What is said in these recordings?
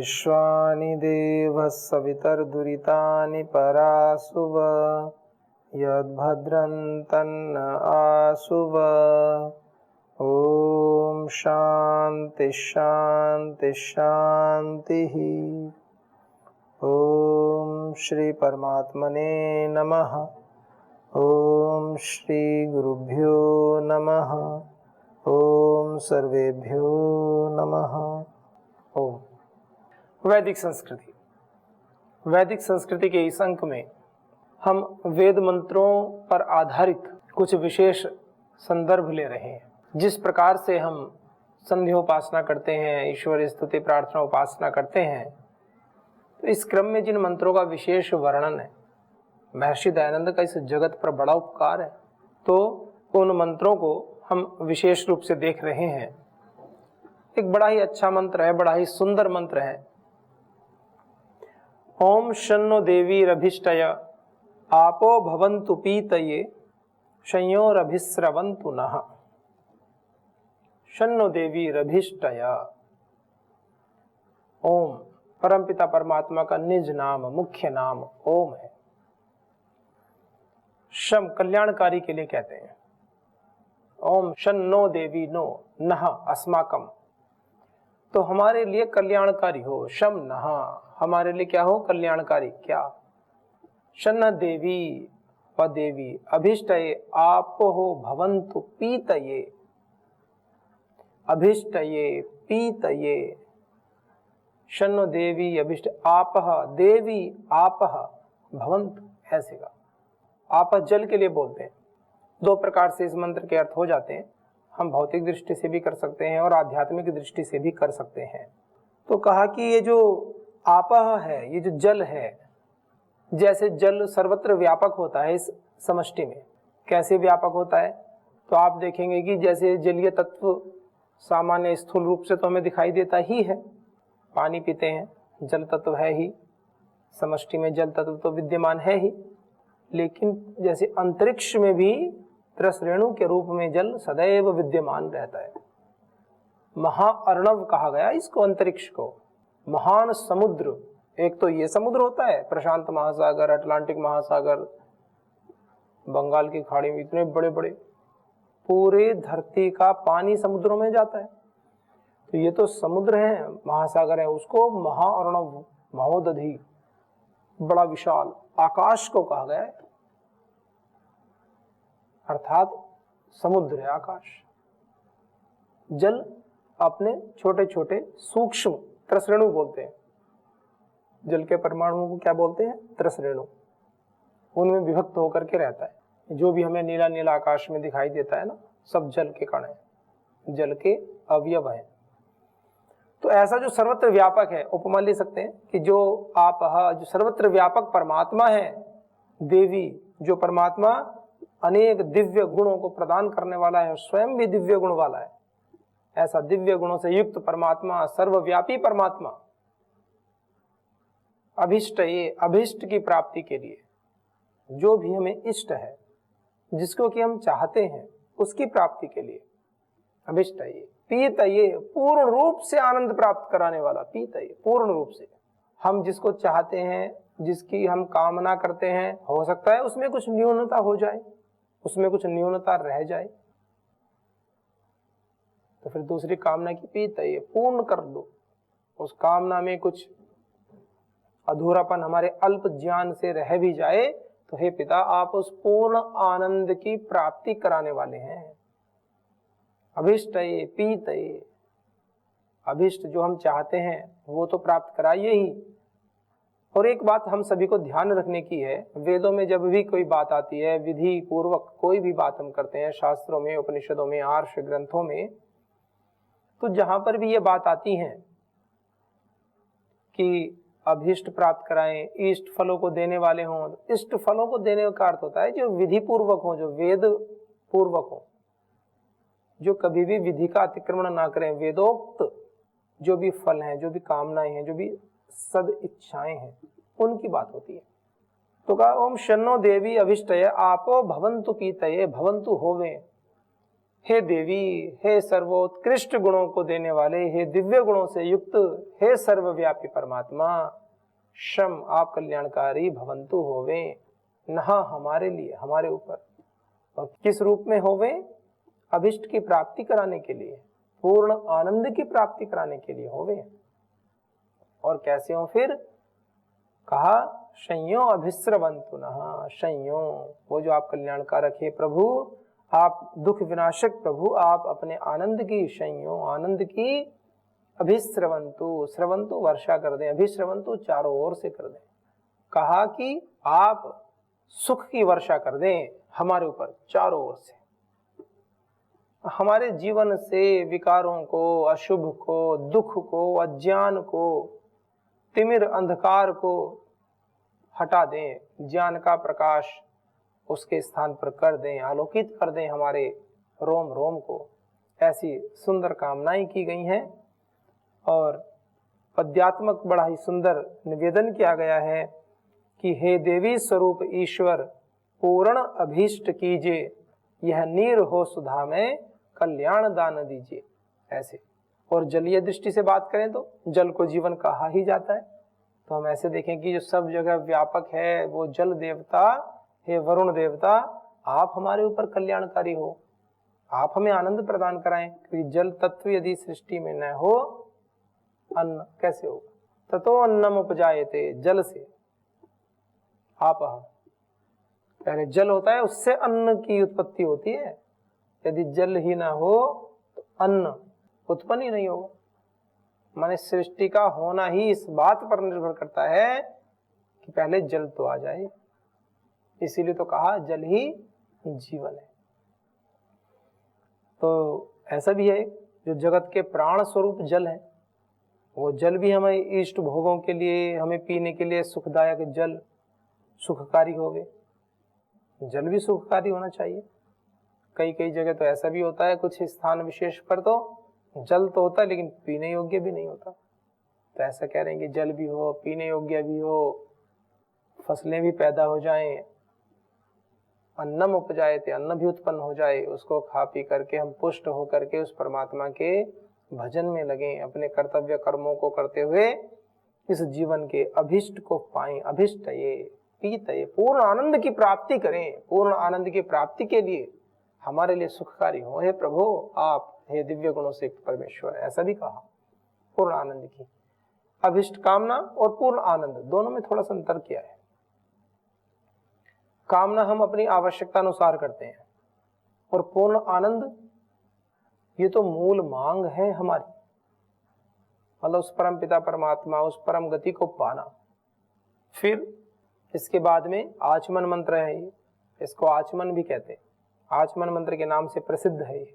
विश्वानि देवः सवितर्दुरितानि परासुव यद्भद्रं तन्न आसुव। ओम शांति शांति शांतिः। ओम श्री परमात्मने नमः। ओम श्री गुरुभ्यो नमः। ओम सर्वेभ्यो नमः। ओम। वैदिक संस्कृति। वैदिक संस्कृति के इस अंक में हम वेद मंत्रों पर आधारित कुछ विशेष संदर्भ ले रहे हैं। जिस प्रकार से हम संध्योपासना करते हैं, ईश्वर स्तुति प्रार्थना उपासना करते हैं, तो इस क्रम में जिन मंत्रों का विशेष वर्णन है, महर्षि दयानंद का इस जगत पर बड़ा उपकार है, तो उन मंत्रों को हम विशेष रूप से देख रहे हैं। एक बड़ा ही अच्छा मंत्र है, बड़ा ही सुंदर मंत्र है। ओम शन्नो देवीरभिष्टय आपो भवन्तु पीतये शंयोरभिस्रवन्तु नः। शन्नो देवीरभिष्टय। ओम परमपिता परमात्मा का निज नाम, मुख्य नाम ओम है। शम कल्याणकारी के लिए कहते हैं। ओम शन्नो देवी नो नः अस्माकम, तो हमारे लिए कल्याणकारी हो। शम नः, हमारे लिए क्या हो? कल्याणकारी। क्या? शन्न देवी व देवी अभिष्टये आपो भवन्तु पीतये। अभिष्टये पीतये। शन्नो देवी अभिष्ट आपः देवी आपः भवन्तु, ऐसे का आपः जल के लिए बोलते हैं। दो प्रकार से इस मंत्र के अर्थ हो जाते हैं। हम भौतिक दृष्टि से भी कर सकते हैं और आध्यात्मिक दृष्टि से भी कर सकते हैं। तो कहा कि ये जो आपः है, ये जो जल है, जैसे जल सर्वत्र व्यापक होता है इस समष्टि में। कैसे व्यापक होता है? तो आप देखेंगे कि जैसे जलीय तत्व सामान्य स्थूल रूप से तो हमें दिखाई देता ही है, पानी पीते हैं, जल तत्व है ही, समष्टि में जल तत्व तो विद्यमान है ही। लेकिन जैसे अंतरिक्ष में भी त्रसरेणु के रूप में जल सदैव विद्यमान रहता है। महाअर्णव कहा गया इसको, अंतरिक्ष को। महान समुद्र, एक तो ये समुद्र होता है, प्रशांत महासागर, अटलांटिक महासागर, बंगाल की खाड़ी में इतने बड़े बड़े, पूरे धरती का पानी समुद्रों में जाता है। तो ये तो समुद्र है, महासागर है, उसको महाअर्णव, महोदधि, बड़ा विशाल आकाश को कहा गया है। अर्थात समुद्र है आकाश। जल अपने छोटे छोटे सूक्ष्म त्रसरेणु बोलते हैं। जल के परमाणुओं को क्या बोलते हैं? त्रसरेणु। उनमें विभक्त होकर के रहता है। जो भी हमें नीला नीला आकाश में दिखाई देता है ना, सब जल के कण हैं, जल के अवयव हैं। तो ऐसा जो सर्वत्र व्यापक है, उपमा ले सकते हैं कि जो आपः, जो सर्वत्र व्यापक परमात्मा है, देवी, जो परमात्मा अनेक दिव्य गुणों को प्रदान करने वाला है, स्वयं भी दिव्य गुण वाला है, ऐसा दिव्य गुणों से युक्त परमात्मा, सर्वव्यापी परमात्मा, अभिष्ट, ये अभिष्ट की प्राप्ति के लिए, जो भी हमें इष्ट है, जिसको कि हम चाहते हैं, उसकी प्राप्ति के लिए अभिष्ट, ये पीत, ये पूर्ण रूप से आनंद प्राप्त कराने वाला, पीत, ये पूर्ण रूप से। हम जिसको चाहते हैं, जिसकी हम कामना करते हैं, हो सकता है उसमें कुछ न्यूनता हो जाए, उसमें कुछ न्यूनता रह जाए, तो फिर दूसरी कामना की पीत, ये पूर्ण कर दो। उस कामना में कुछ अधूरापन हमारे अल्प ज्ञान से रह भी जाए, तो हे पिता, आप उस पूर्ण आनंद की प्राप्ति कराने वाले हैं। अभिष्ट, ये पीत, ये अभिष्ट जो हम चाहते हैं वो तो प्राप्त कराइए ही। और एक बात हम सभी को ध्यान रखने की है, वेदों में जब भी कोई बात आती है, विधि पूर्वक कोई भी बात हम करते हैं, शास्त्रों में, उपनिषदों में, आर्ष ग्रंथों में, तो जहां पर भी ये बात आती है कि अभीष्ट प्राप्त कराएं, इष्ट फलों को देने वाले हों, इष्ट फलों को देने का अर्थ होता है जो विधि पूर्वक हो, जो वेद पूर्वक हो, जो कभी भी विधि का अतिक्रमण ना करें। वेदोक्त जो भी फल हैं, जो भी कामनाएं हैं, जो भी सद इच्छाएं हैं, उनकी बात होती है। तो कहा ओम शन्नो देवी अभिष्टये आपो भवन्तु पीतये, भवन्तु होवे, हे देवी, हे सर्वोत्कृष्ट गुणों को देने वाले, हे दिव्य गुणों से युक्त, हे सर्वव्यापी परमात्मा, शम आप कल्याणकारी भवंतु होवे, नहा हमारे लिए, हमारे ऊपर। और किस रूप में होवे? अभिष्ट की प्राप्ति कराने के लिए, पूर्ण आनंद की प्राप्ति कराने के लिए होवे। और कैसे हो फिर? कहा संयो अभिस्रवंतु नः, संयो, वो जो आप कल्याणकारक है प्रभु, आप दुख विनाशक प्रभु, आप अपने आनंद की संयो, आनंद की अभिस्रवंतु, स्रवंतु वर्षा कर दें, अभिस्रवंतु चारों ओर से कर दें। कहा कि आप सुख की वर्षा कर दें हमारे ऊपर चारों ओर से, हमारे जीवन से विकारों को, अशुभ को, दुख को, अज्ञान को, तिमिर अंधकार को हटा दें, ज्ञान का प्रकाश उसके स्थान पर कर दें, आलोकित कर दें हमारे रोम रोम को। ऐसी सुंदर कामनाएं की गई हैं। और पद्यात्मक बड़ा ही सुंदर निवेदन किया गया है कि हे देवी स्वरूप ईश्वर, पूर्ण अभीष्ट कीजिए, यह नीर हो सुधा में कल्याण दान दीजिए, ऐसे। और जलीय दृष्टि से बात करें तो जल को जीवन कहा ही जाता है, तो हम ऐसे देखें कि जो सब जगह व्यापक है वो जल देवता, हे वरुण देवता, आप हमारे ऊपर कल्याणकारी हो, आप हमें आनंद प्रदान कराएं। क्योंकि जल तत्व यदि सृष्टि में न हो, अन्न कैसे होगा? ततो अन्नम उपजायते, जल से आप, पहले जल होता है, उससे अन्न की उत्पत्ति होती है। यदि जल ही ना हो तो अन्न उत्पन्न ही नहीं होगा। माने सृष्टि का होना ही इस बात पर निर्भर करता है कि पहले जल तो आ जाए। इसीलिए तो कहा जल ही जीवन है। तो ऐसा भी है, जो जगत के प्राण स्वरूप जल है, वो जल भी हमें इष्ट भोगों के लिए, हमें पीने के लिए सुखदायक जल सुखकारी होवे। जल भी सुखकारी होना चाहिए। कई कई जगह तो ऐसा भी होता है, कुछ स्थान विशेष पर तो जल तो होता है लेकिन पीने योग्य भी नहीं होता। तो ऐसा कह रहे हैं कि जल भी हो, पीने योग्य भी हो, फसलें भी पैदा हो जाएं, अन्नम उपजाए थे, अन्न भी उत्पन्न हो जाए, उसको खा पी करके हम पुष्ट हो करके उस परमात्मा के भजन में लगें, अपने कर्तव्य कर्मों को करते हुए इस जीवन के अभिष्ट को पाएं। अभिष्ट ये पीत ये, पूर्ण आनंद की प्राप्ति करें। पूर्ण आनंद की प्राप्ति के लिए हमारे लिए सुखकारी हो हे प्रभु आप, हे दिव्य गुणों से परमेश्वर। ऐसा भी कहा, पूर्ण आनंद की। अभिष्ट कामना और पूर्ण आनंद दोनों में थोड़ा सा अंतर किया है। कामना हम अपनी आवश्यकता अनुसार करते हैं, और पूर्ण आनंद ये तो मूल मांग है हमारी, मतलब उस परम पिता परमात्मा, उस परम गति को पाना। फिर इसके बाद में आचमन मंत्र है, इसको आचमन भी कहते हैं, आचमन मंत्र के नाम से प्रसिद्ध है ये।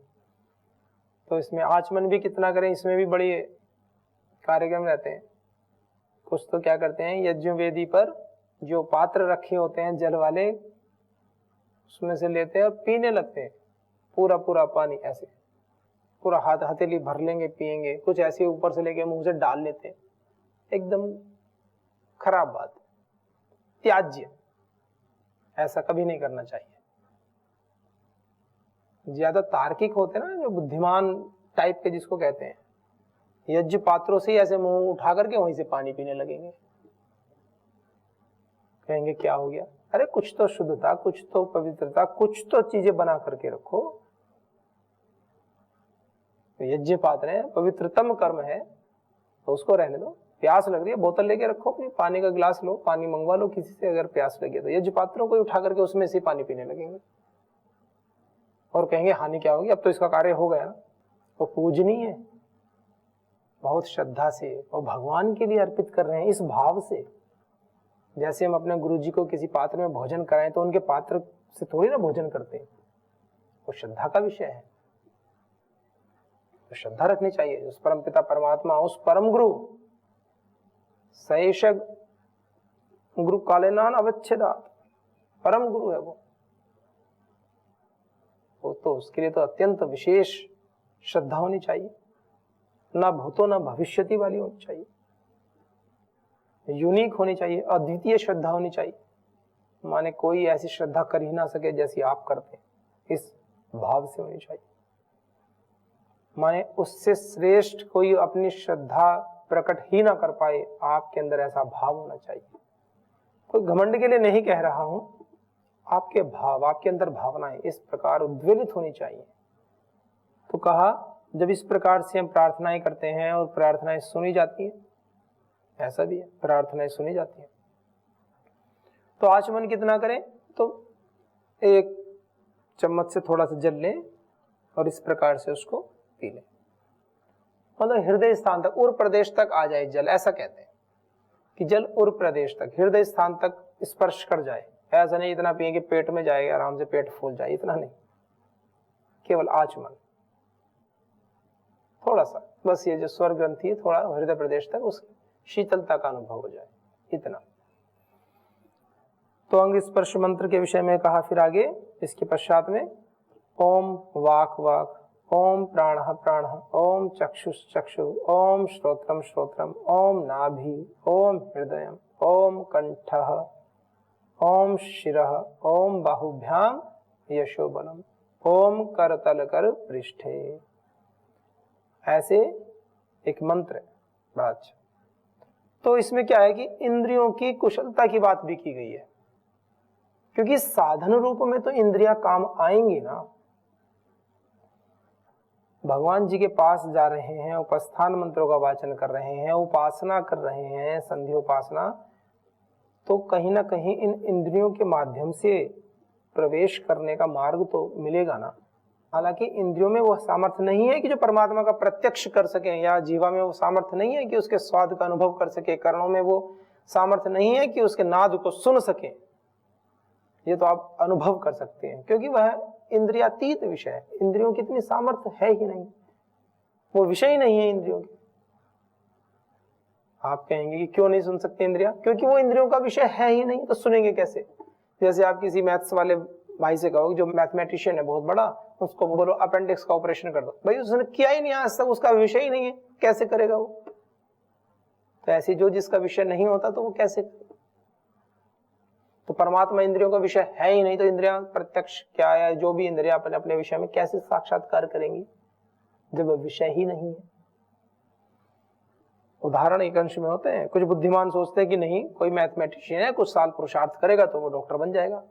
तो इसमें आचमन भी कितना करें, इसमें भी बड़े कार्यक्रम रहते हैं। कुछ तो क्या करते हैं, यज्ञ वेदी पर जो पात्र रखे होते हैं जल वाले, उसमें से लेते हैं और पीने लगते हैं पूरा पूरा पानी, ऐसे पूरा हाथ हथेली भर लेंगे, पिएंगे। कुछ ऐसे ऊपर से लेके मुंह से डाल लेते हैं, एकदम खराब बात, त्याज्य। ऐसा कभी नहीं करना चाहिए। ज्यादा तार्किक होते हैं ना, जो बुद्धिमान टाइप के जिसको कहते हैं, यज्ञ पात्रों से ही ऐसे मुंह उठा करके वहीं से पानी पीने लगेंगे। कहेंगे क्या हो गया? अरे कुछ तो शुद्धता, कुछ तो पवित्रता, कुछ तो चीजें बना करके रखो। यज्ञ पात्र है, पवित्रतम कर्म है, तो उसको रहने दो। प्यास लग रही है, बोतल लेके रखो अपनी, पानी का गिलास लो, पानी मंगवा लो किसी से अगर प्यास लगे तो। यज्ञ पात्रों को उठा करके उसमें से पानी पीने लगेंगे और कहेंगे हानि क्या होगी, अब तो इसका कार्य हो गया ना। वो पूजनीय है, बहुत श्रद्धा से और भगवान के लिए अर्पित कर रहे हैं, इस भाव से। जैसे हम अपने गुरु जी को किसी पात्र में भोजन कराएं तो उनके पात्र से थोड़ी ना भोजन करते हैं, वो श्रद्धा का विषय है। तो श्रद्धा रखनी चाहिए उस परम पिता परमात्मा, उस परम गुरु सैष गुरु कालेनान अवच्छेदात, परम गुरु है वो तो उसके लिए तो अत्यंत विशेष श्रद्धा होनी चाहिए, ना भूतो ना भविष्यति वाली होनी चाहिए, यूनिक होनी चाहिए, अद्वितीय श्रद्धा होनी चाहिए। माने कोई ऐसी श्रद्धा कर ही ना सके जैसी आप करते हैं, इस भाव से होनी चाहिए। माने उससे श्रेष्ठ कोई अपनी श्रद्धा प्रकट ही ना कर पाए, आपके अंदर ऐसा भाव होना चाहिए। कोई घमंड के लिए नहीं कह रहा हूं, आपके भाव, आपके अंदर भावनाएं इस प्रकार उद्वेलित होनी चाहिए। तो कहा जब इस प्रकार से हम प्रार्थनाएं करते हैं और प्रार्थनाएं सुनी जाती हैं, ऐसा भी है प्रार्थनाएं सुनी जाती हैं, तो आचमन कितना करें? तो एक चम्मच से थोड़ा सा जल लें और इस प्रकार से उसको पी लें, मतलब हृदय स्थान तक, उर प्रदेश तक आ जाए जल। ऐसा कहते हैं कि जल उर प्रदेश तक, हृदय स्थान तक स्पर्श कर जाए। ऐसा नहीं इतना पिए कि पेट में जाएगा, आराम से पेट फूल जाए, इतना नहीं, केवल आचमन थोड़ा सा, बस ये जो स्वर ग्रंथि है थोड़ा हृदय प्रदेश तक उसकी शीतलता का अनुभव हो जाए, इतना। तो अंग स्पर्श मंत्र के विषय में कहा। फिर आगे इसके पश्चात में ओम वाक वाक, ओम प्राण प्राण, ओम चक्षुष चक्षु, ओम श्रोत्रम श्रोत्रम, ओम नाभि, ओम हृदय, ओम कंठ, ओम शिरः, ओम बाहुभ्याम यशोबलम, ओम करतल कर पृष्ठे। ऐसे एक मंत्र है, बड़ा अच्छा। तो इसमें क्या है कि इंद्रियों की कुशलता की बात भी की गई है, क्योंकि साधन रूप में तो इंद्रियां काम आएंगी ना। भगवान जी के पास जा रहे हैं, उपस्थान मंत्रों का वाचन कर रहे हैं, उपासना कर रहे हैं, संधि उपासना, तो कहीं ना कहीं इन इंद्रियों के माध्यम से प्रवेश करने का मार्ग तो मिलेगा ना। हालांकि इंद्रियों में वो सामर्थ्य नहीं है कि जो परमात्मा का प्रत्यक्ष कर सके, या जीवा में वो सामर्थ्य नहीं है कि उसके स्वाद का अनुभव कर सके, कर्णों में वो सामर्थ्य नहीं है कि उसके नाद को सुन सके। ये तो आप अनुभव कर सकते हैं, क्योंकि वह इंद्रियातीत विषय है। इंद्रियों की इतनी सामर्थ्य है ही नहीं, वो विषय ही नहीं है इंद्रियों के। आप कहेंगे कि क्यों नहीं सुन सकते इंद्रियां? क्योंकि वो इंद्रियों का विषय है ही नहीं, तो सुनेंगे कैसे? जैसे आप किसी मैथ्स वाले भाई से कहो, जो मैथमेटिशियन है बहुत बड़ा, उसको बोलो अपेंडिक्स का ऑपरेशन कर दो, भाई उसने किया ही नहीं आज तक, उसका विषय ही नहीं है, कैसे करेगा वो? तो ऐसे जो जिसका विषय नहीं होता तो वो कैसे? तो परमात्मा इंद्रियों का विषय है ही नहीं, तो इंद्रियां प्रत्यक्ष क्या है, जो भी इंद्रियां अपने अपने विषय में कैसे साक्षात्कार करेंगी जब विषय ही नहीं है? उदाहरण एक अंश में होते हैं। कुछ बुद्धिमान सोचते हैं कि नहीं, कोई मैथमेटिशियन है, कुछ साल पुरुषार्थ करेगा तो वो डॉक्टर बन जाएगा,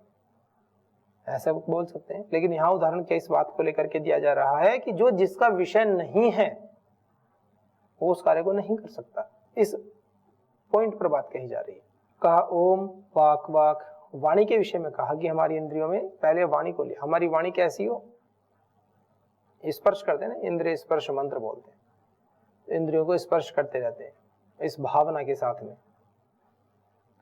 ऐसा बोल सकते हैं। लेकिन यहां उदाहरण क्या इस बात को लेकर के दिया जा रहा है कि जो जिसका विषय नहीं है वो उस कार्य को नहीं कर सकता। इस पॉइंट पर बात कही जा रही है। कहा ओम वाक वाक, वाणी के विषय में कहा कि हमारी इंद्रियों में पहले वाणी को लिया। हमारी वाणी कैसी हो? स्पर्श करते हैं ना, इंद्रिय स्पर्श मंत्र बोलते हैं, इंद्रियों को स्पर्श करते रहते हैं इस भावना के साथ में।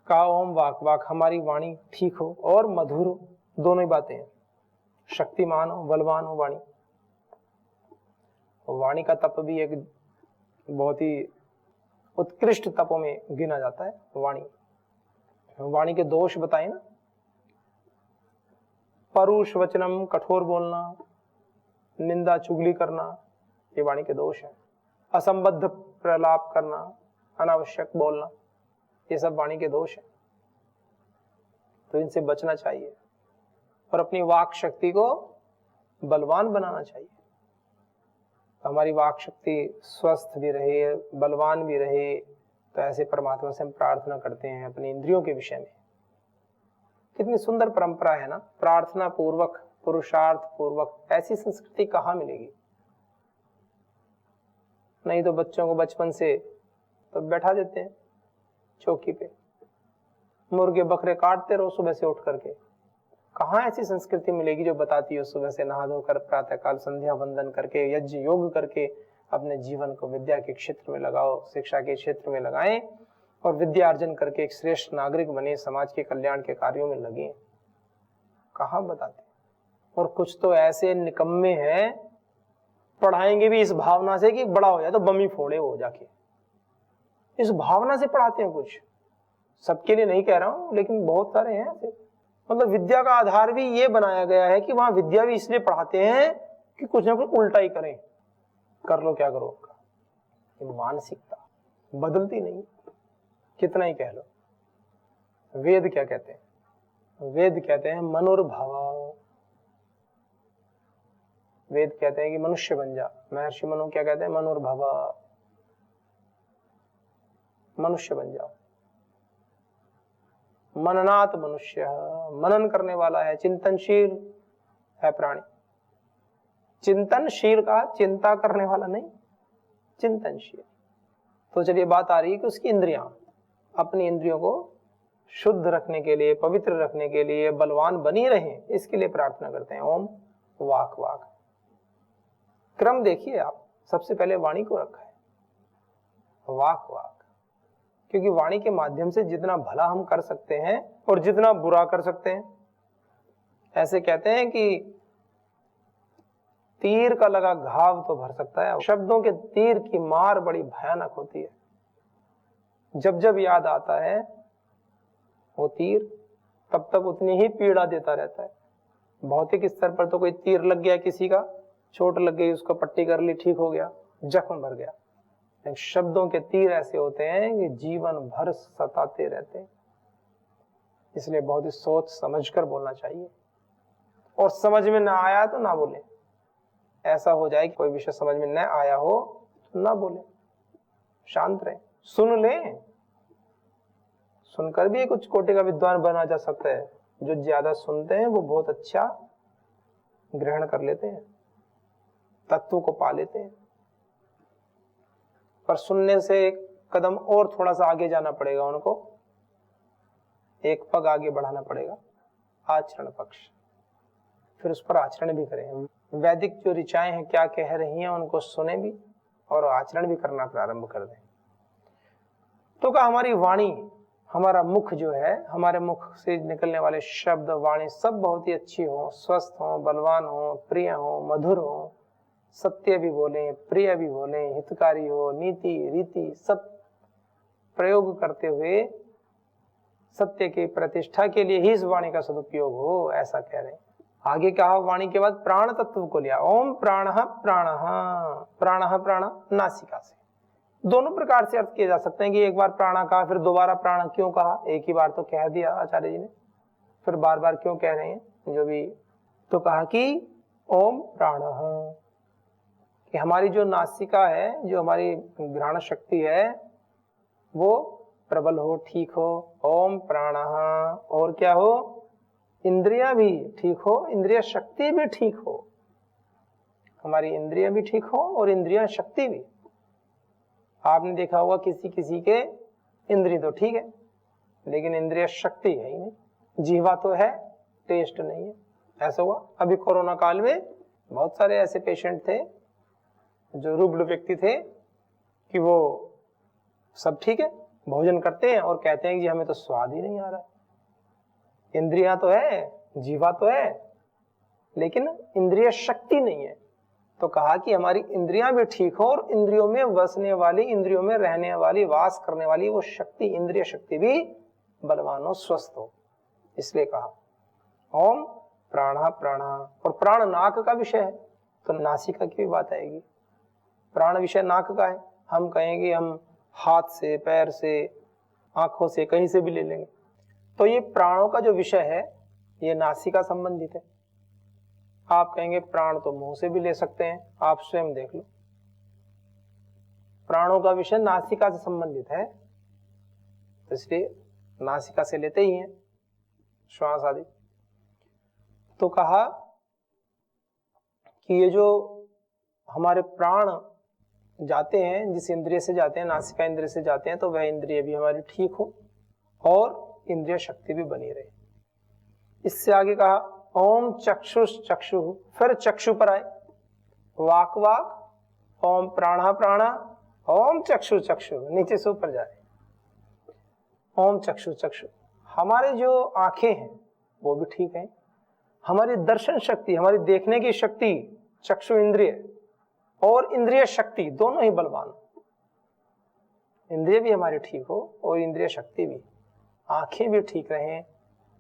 कहा ओम वाक वाक, हमारी वाणी ठीक हो और मधुर हो, दोनों ही बातें हैं, शक्तिमान हो बलवान हो वाणी। वाणी का तप भी एक बहुत ही उत्कृष्ट तपों में गिना जाता है। वाणी के दोष बताए ना, परुष वचनम, कठोर बोलना, निंदा चुगली करना, ये वाणी के दोष है। असंबद्ध प्रलाप करना, अनावश्यक बोलना, ये सब वाणी के दोष है। तो इनसे बचना चाहिए और अपनी वाक शक्ति को बलवान बनाना चाहिए। तो हमारी वाक शक्ति स्वस्थ भी रहे, बलवान भी रहे, तो ऐसे परमात्मा से हम प्रार्थना करते हैं अपनी इंद्रियों के विषय में। कितनी सुंदर परंपरा है ना, प्रार्थना पूर्वक, पुरुषार्थ पूर्वक। ऐसी संस्कृति कहाँ मिलेगी? नहीं तो बच्चों को बचपन से तो बैठा देते हैं चौकी पे, मुर्गे बकरे काटते रहो सुबह से उठ करके। कहाँ ऐसी संस्कृति मिलेगी जो बताती हो सुबह से नहा धोकर प्रातःकाल संध्या वंदन करके, यज्ञ योग करके अपने जीवन को विद्या के क्षेत्र में लगाओ, शिक्षा के क्षेत्र में लगाएं और विद्या अर्जन करके एक श्रेष्ठ नागरिक बने, समाज के कल्याण के कार्यों में लगे। कहाँ बताते? और कुछ तो ऐसे निकम्मे हैं, पढ़ाएंगे भी इस भावना से कि बड़ा हो जाए तो बमी फोड़े वो जाके, इस भावना से पढ़ाते हैं। कुछ, सबके लिए नहीं कह रहा हूं, लेकिन बहुत सारे हैं ऐसे। मतलब विद्या का आधार भी ये बनाया गया है कि वहां विद्या भी इसलिए पढ़ाते हैं कि कुछ ना कुछ उल्टा ही करें, कर लो क्या करो। मानसिकता बदलती नहीं, कितना ही कह लो। वेद क्या कहते हैं? वेद कहते हैं मनोर्भव। वेद कहते हैं कि मनुष्य बन जा। महर्षि मनु क्या कहते हैं? मनुर्भव, मनुष्य बन जाओ। मननात् मनुष्य, मनन करने वाला है, चिंतनशील है प्राणी। चिंतनशील का, चिंता करने वाला नहीं, चिंतनशील। तो चलिए बात आ रही है कि उसकी इंद्रियां, अपनी इंद्रियों को शुद्ध रखने के लिए, पवित्र रखने के लिए, बलवान बनी रहे, इसके लिए प्रार्थना करते हैं। ओम वाक वाक। क्रम देखिए आप, सबसे पहले वाणी को रखा है, वाक वाक, क्योंकि वाणी के माध्यम से जितना भला हम कर सकते हैं और जितना बुरा कर सकते हैं। ऐसे कहते हैं कि तीर का लगा घाव तो भर सकता है, शब्दों के तीर की मार बड़ी भयानक होती है। जब जब याद आता है वो तीर, तब तक उतनी ही पीड़ा देता रहता है। भौतिक स्तर पर तो कोई तीर लग गया, किसी का चोट लग गई, उसको पट्टी कर ली, ठीक हो गया, जख्म भर गया। लेकिन शब्दों के तीर ऐसे होते हैं कि जीवन भर सताते रहते हैं। इसलिए बहुत ही सोच समझ कर बोलना चाहिए, और समझ में ना आया तो ना बोले। ऐसा हो जाए कि कोई विषय समझ में न आया हो तो ना बोले, शांत रहे, सुन ले। सुनकर भी कुछ कोटि का विद्वान बना जा सकता है। जो ज्यादा सुनते हैं वो बहुत अच्छा ग्रहण कर लेते हैं, तत्व को पा लेते हैं। पर सुनने से एक कदम और थोड़ा सा आगे जाना पड़ेगा उनको, एक पग आगे बढ़ाना पड़ेगा, आचरण पक्ष। फिर उस पर आचरण भी करें। वैदिक जो ऋचाएं हैं क्या कह रही हैं उनको सुने भी और आचरण भी करना प्रारंभ कर दें। तो क्या हमारी वाणी, हमारा मुख जो है, हमारे मुख से निकलने वाले शब्द, वाणी सब बहुत ही अच्छी हो, स्वस्थ हो, बलवान हो, प्रिय हो, मधुर हो, सत्य भी बोले, प्रिय भी बोले, हितकारी हो, नीति रीति सब प्रयोग करते हुए सत्य की प्रतिष्ठा के लिए ही इस वाणी का सदुपयोग हो, ऐसा कह रहे हैं। आगे कहा वाणी के बाद प्राण तत्व को लिया। ओम प्राणः प्राणः, प्राणः प्राण नासिका से। दोनों प्रकार से अर्थ किए जा सकते हैं कि एक बार प्राण कहा, फिर दोबारा प्राण क्यों कहा? एक ही बार तो कह दिया आचार्य जी ने, फिर बार बार क्यों कह रहे हैं जो भी? तो कहा कि ओम प्राणः, कि हमारी जो नासिका है, जो हमारी घ्राण शक्ति है, वो प्रबल हो, ठीक हो। ओम प्राणः, और क्या हो? इंद्रियां भी ठीक हो, इंद्रिय शक्ति भी ठीक हो। हमारी इंद्रियां भी ठीक हो और इंद्रिय शक्ति भी। आपने देखा होगा किसी किसी के इंद्रिय तो ठीक है, लेकिन इंद्रिय शक्ति है ही नहीं। जीवा तो है, टेस्ट नहीं है। ऐसा हुआ अभी कोरोना काल में, बहुत सारे ऐसे पेशेंट थे जो रुग्ण व्यक्ति थे कि वो सब ठीक है, भोजन करते हैं और कहते हैं कि हमें तो स्वाद ही नहीं आ रहा। इंद्रियां तो है, जीवा तो है, लेकिन इंद्रिय शक्ति नहीं है। तो कहा कि हमारी इंद्रियां भी ठीक हो और इंद्रियों में बसने वाली, इंद्रियों में रहने वाली, वास करने वाली वो शक्ति, इंद्रिय शक्ति भी बलवान हो, स्वस्थ हो। इसलिए कहा ओम प्राणः प्राणः। और प्राण नाक का विषय है, तो नासिका की भी बात आएगी। प्राण विषय नाक का है, हम कहेंगे हम हाथ से, पैर से, आंखों से, कहीं से भी ले लेंगे। तो ये प्राणों का जो विषय है ये नासिका संबंधित है। आप कहेंगे प्राण तो मुंह से भी ले सकते हैं, आप स्वयं देख लो। प्राणों का विषय नासिका से संबंधित है, तो इसलिए नासिका से लेते ही हैं श्वास आदि। तो कहा कि ये जो हमारे प्राण जाते हैं, जिस इंद्रिय से जाते हैं, नासिका इंद्रिय से जाते हैं, तो वह इंद्रिय भी हमारी ठीक हो और इंद्रिय शक्ति भी बनी रहे। इससे आगे कहा ओम चक्षुष चक्षु, फिर चक्षु पर आए। वाक वाक, ओम प्राणः प्राणः, ओम चक्षु चक्षु, नीचे से ऊपर जाए। ओम चक्षु चक्षु, हमारे जो आंखें हैं वो भी ठीक है। हमारी दर्शन शक्ति, हमारी देखने की शक्ति, चक्षु इंद्रिय और इंद्रिय शक्ति दोनों ही बलवान। इंद्रिय भी हमारी ठीक हो और इंद्रिय शक्ति भी, आंखें भी ठीक रहें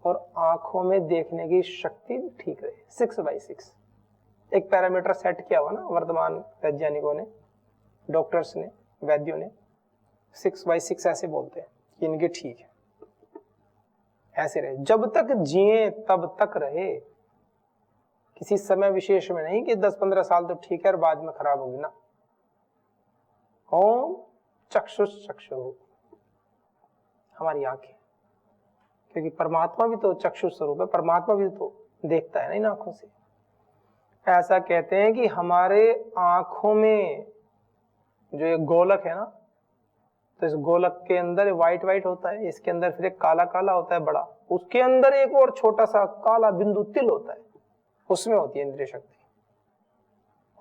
और आंखों में देखने की शक्ति भी ठीक रहे। 6/6 एक पैरामीटर सेट किया हुआ ना वर्तमान वैज्ञानिकों ने, डॉक्टर्स ने, वैद्यों ने। 6/6 ऐसे बोलते हैं कि इनके ठीक है, ऐसे रहे, जब तक जिए तब तक रहे। किसी समय विशेष में नहीं कि 10-15 साल तो ठीक है और बाद में खराब होगी ना। ओम चक्षुष चक्षु, हमारी आंखें, क्योंकि परमात्मा भी तो चक्षु स्वरूप है, परमात्मा भी तो देखता है ना इन आंखों से। ऐसा कहते हैं कि हमारे आंखों में जो एक गोलक है ना, तो इस गोलक के अंदर व्हाइट व्हाइट होता है, इसके अंदर फिर एक काला काला होता है बड़ा, उसके अंदर एक और छोटा सा काला बिंदु तिल होता है, उसमें होती है इंद्रिय शक्ति।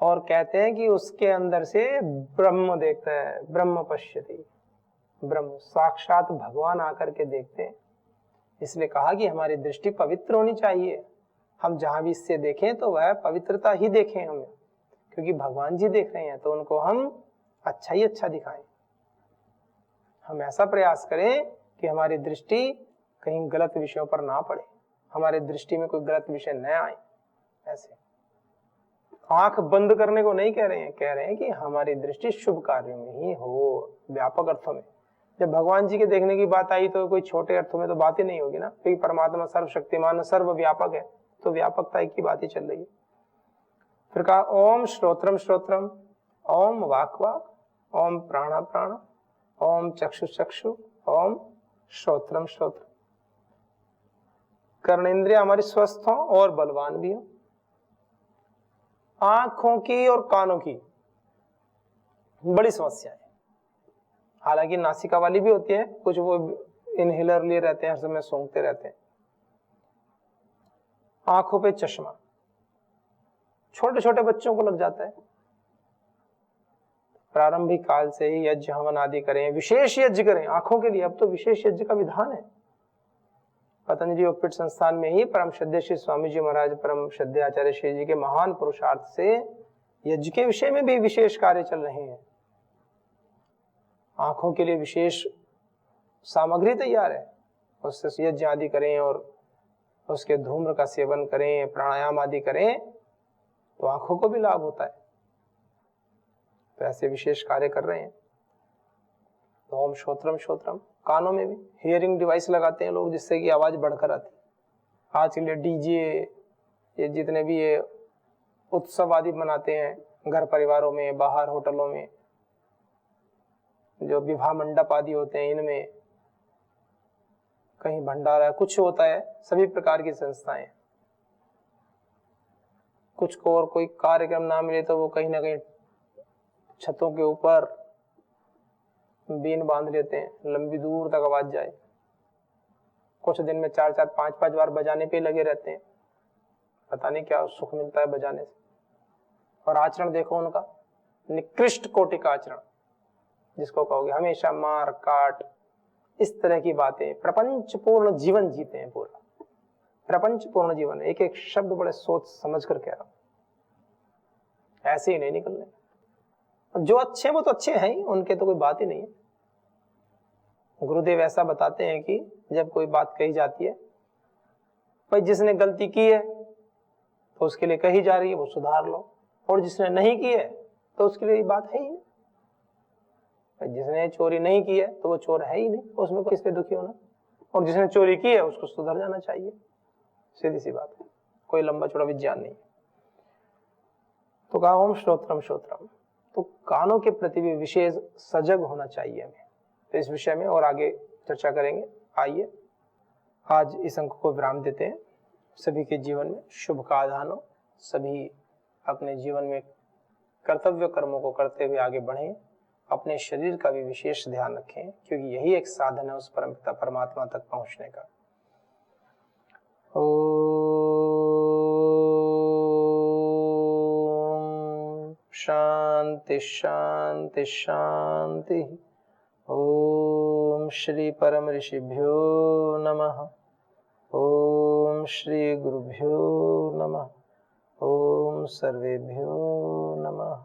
और कहते हैं कि उसके अंदर से ब्रह्म देखता है, ब्रह्म पश्यति, ब्रह्म साक्षात भगवान आकर के देखते हैं। इसलिए कहा कि हमारी दृष्टि पवित्र होनी चाहिए, हम जहां भी इससे देखें तो वह पवित्रता ही देखें हमें, क्योंकि भगवान जी देख रहे हैं तो उनको हम अच्छा ही अच्छा दिखाएं। हम ऐसा प्रयास करें कि हमारी दृष्टि कहीं गलत विषयों पर ना पड़े, हमारे दृष्टि में कोई गलत विषय न आए। ऐसे आंख बंद करने को नहीं कह रहे हैं, कह रहे हैं कि हमारी दृष्टि शुभ कार्यों में ही हो, व्यापक अर्थों में। जब भगवान जी के देखने की बात आई तो कोई छोटे अर्थों में तो बात ही नहीं होगी ना, क्योंकि परमात्मा सर्वशक्तिमान सर्वव्यापक है, तो व्यापकता की बात ही चल रही है। फिर कहा ओम श्रोत्रम श्रोत्रम, ओम वाक वाक, ओम प्राण प्राण, ओम चक्षु चक्षु, ओम श्रोत्रम श्रोत्र। कर्णेंद्रिय हमारी स्वस्थ हो और बलवान भी हो। आंखों की और कानों की बड़ी समस्या है, हालांकि नासिका वाली भी होती है, कुछ वो इनहेलर लिए रहते हैं, हर समय सूंघते रहते हैं। आंखों पे चश्मा छोटे छोटे बच्चों को लग जाता है। प्रारंभिक काल से ही यज्ञ हवन आदि करें, विशेष यज्ञ करें आंखों के लिए। अब तो विशेष यज्ञ का विधान है। पतंजलि योगपीठ संस्थान में ही परम श्रद्धेय श्री स्वामी जी महाराज, परम श्रद्धेय आचार्य श्री जी के महान पुरुषार्थ से यज्ञ के विषय में भी विशेष कार्य चल रहे हैं। आंखों के लिए विशेष सामग्री तैयार है, उससे यज्ञ आदि करें और उसके धूम्र का सेवन करें, प्राणायाम आदि करें तो आंखों को भी लाभ होता है। तो ऐसे विशेष कार्य कर रहे हैं। तो ओम श्रोत्रम श्रोत्रम, कानों में भी हियरिंग डिवाइस लगाते हैं लोग, जिससे कि आवाज बढ़कर आती है। आज के लिए डीजे, ये जितने भी ये उत्सव आदि मनाते हैं घर परिवारों में, बाहर होटलों में, जो विवाह मंडप आदि होते हैं, इनमें कहीं भंडारा कुछ होता है, सभी प्रकार की संस्थाएं, कुछ को और कोई कार्यक्रम ना मिले तो वो कहीं ना कहीं छतों के ऊपर बीन बांध लेते हैं, लंबी दूर तक आवाज जाए। कुछ दिन में 4-4, 5-5 बार बजाने पे लगे रहते हैं, पता नहीं क्या सुख मिलता है बजाने से। और आचरण देखो उनका, निकृष्ट कोटि का आचरण, जिसको कहोगे हमेशा मार काट, इस तरह की बातें। प्रपंच पूर्ण जीवन जीते हैं, पूरा प्रपंच पूर्ण जीवन। एक एक शब्द बड़े सोच समझ कर कह रहा हूं, ऐसे ही नहीं निकलने। जो अच्छे वो तो अच्छे हैं ही, उनके तो कोई बात ही नहीं है। गुरुदेव ऐसा बताते हैं कि जब कोई बात कही जाती है, भाई जिसने गलती की है तो उसके लिए कही जा रही है, वो सुधार लो, और जिसने नहीं की है तो उसके लिए बात है ही नहीं। जिसने चोरी नहीं की है तो वो चोर है ही नहीं, उसमें किसके दुखी होना। और जिसने चोरी की है उसको सुधर जाना चाहिए, सीधी सी बात है, कोई लंबा चौड़ा विज्ञान नहीं। तो कहा ओम श्रोत्रम श्रोत्रम, तो कानों के प्रति भी विशेष सजग होना चाहिए हमें। तो इस विषय में और आगे चर्चा करेंगे। आइए आज इस अंक को विराम देते हैं। सभी के जीवन में शुभ का आधान हो, सभी अपने जीवन में कर्तव्य कर्मों को करते हुए आगे बढ़ें। अपने शरीर का भी विशेष ध्यान रखें, क्योंकि यही एक साधन है उस परमपिता परमात्मा तक पहुंचने का। ओम शांति शांति शांति। ओम श्री परम ऋषिभ्यो नमः। ओम श्री गुरुभ्यो नमः। ओम सर्वेभ्यो नमः।